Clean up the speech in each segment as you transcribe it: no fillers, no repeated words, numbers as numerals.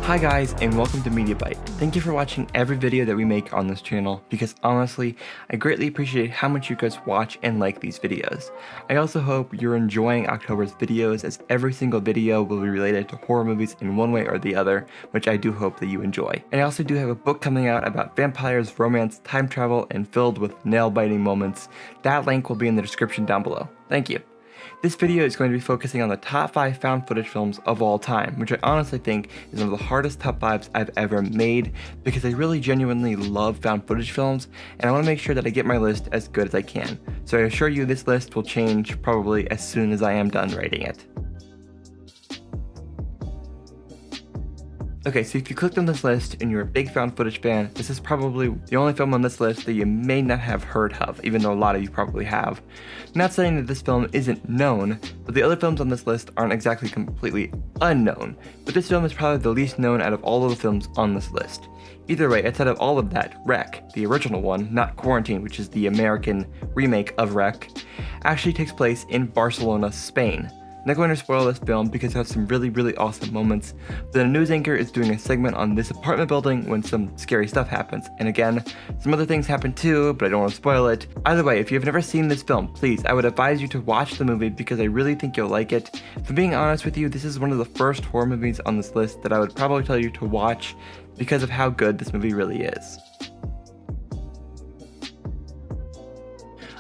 Hi guys, and welcome to MediaBite. Thank you for watching every video that we make on this channel, because honestly, I greatly appreciate how much you guys watch and like these videos. I also hope you're enjoying October's videos, as every single video will be related to horror movies in one way or the other, which I do hope that you enjoy. And I also do have a book coming out about vampires, romance, time travel, and filled with nail-biting moments. That link will be in the description down below. Thank you. This video is going to be focusing on the top 5 found footage films of all time, which I honestly think is one of the hardest top 5s I've ever made, because I really genuinely love found footage films, and I want to make sure that I get my list as good as I can. So I assure you this list will change probably as soon as I am done writing it. Okay, so if you clicked on this list and you're a big found footage fan, this is probably the only film on this list that you may not have heard of, even though a lot of you probably have. Not saying that this film isn't known, but the other films on this list aren't exactly completely unknown, but this film is probably the least known out of all of the films on this list. Either way, outside of all of that, REC, the original one, not Quarantine, which is the American remake of REC, actually takes place in Barcelona, Spain. I'm not going to spoil this film because it has some really awesome moments. The news anchor is doing a segment on this apartment building when some scary stuff happens. And again, some other things happen too, but I don't want to spoil it. Either way, if you've never seen this film, please, I would advise you to watch the movie because I really think you'll like it. If I'm being honest with you, this is one of the first horror movies on this list that I would probably tell you to watch because of how good this movie really is.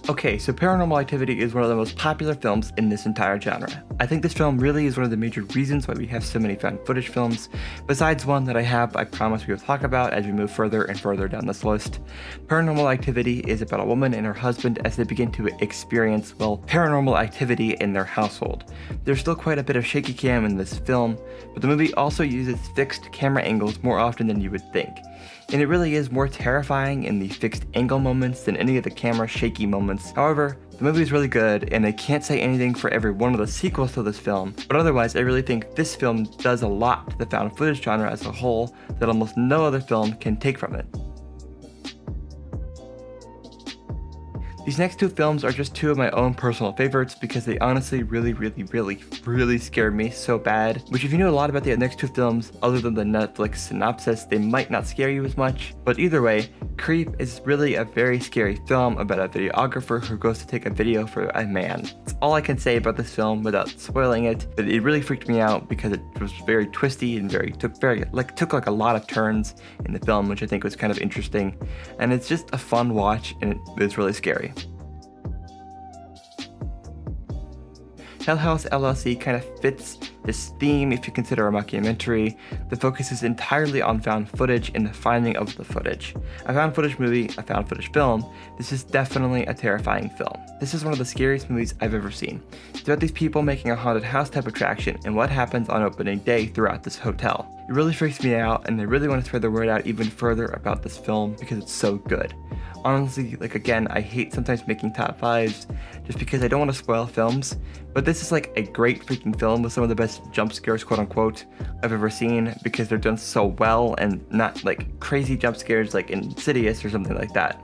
Okay, so Paranormal Activity is one of the most popular films in this entire genre. I think this film really is one of the major reasons why we have so many found footage films, besides one that I promise we will talk about as we move further and further down this list. Paranormal Activity is about a woman and her husband as they begin to experience, well, paranormal activity in their household. There's still quite a bit of shaky cam in this film, but the movie also uses fixed camera angles more often than you would think. And it really is more terrifying in the fixed angle moments than any of the camera shaky moments. However, the movie is really good, and I can't say anything for every one of the sequels to this film, but otherwise I really think this film does a lot to the found footage genre as a whole that almost no other film can take from it. These next two films are just two of my own personal favorites because they honestly really scared me so bad, which if you know a lot about the next two films other than the Netflix synopsis, they might not scare you as much. But either way, Creep is really a very scary film about a videographer who goes to take a video for a man. That's all I can say about this film without spoiling it, but it really freaked me out because it was very twisty and took a lot of turns in the film, which I think was kind of interesting. And it's just a fun watch, and it's really scary. Hell House LLC kind of fits this theme if you consider a mockumentary that focuses entirely on found footage and the finding of the footage. A found footage movie, a found footage film, this is definitely a terrifying film. This is one of the scariest movies I've ever seen. It's about these people making a haunted house type attraction and what happens on opening day throughout this hotel. It really freaks me out, and I really want to spread the word out even further about this film because it's so good. Honestly, again, I hate sometimes making top 5s just because I don't want to spoil films, but this is a great freaking film with some of the best jump scares, quote unquote, I've ever seen because they're done so well and not crazy jump scares like Insidious or something like that.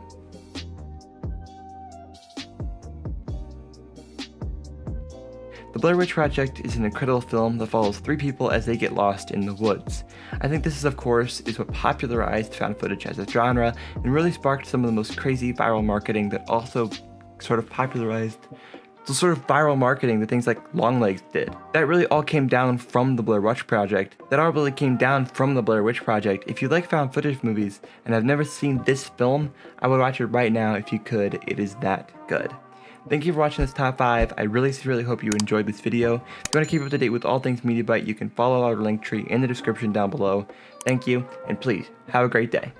The Blair Witch Project is an incredible film that follows 3 people as they get lost in the woods. I think this is what popularized found footage as a genre and really sparked some of the most crazy viral marketing that also sort of popularized the sort of viral marketing that things like Longlegs did. That really all came down from the Blair Witch Project. If you like found footage movies and have never seen this film, I would watch it right now if you could. It is that good. Thank you for watching this top 5. I really hope you enjoyed this video. If you want to keep up to date with all things MediaBite, you can follow our link tree in the description down below. Thank you, and please, have a great day.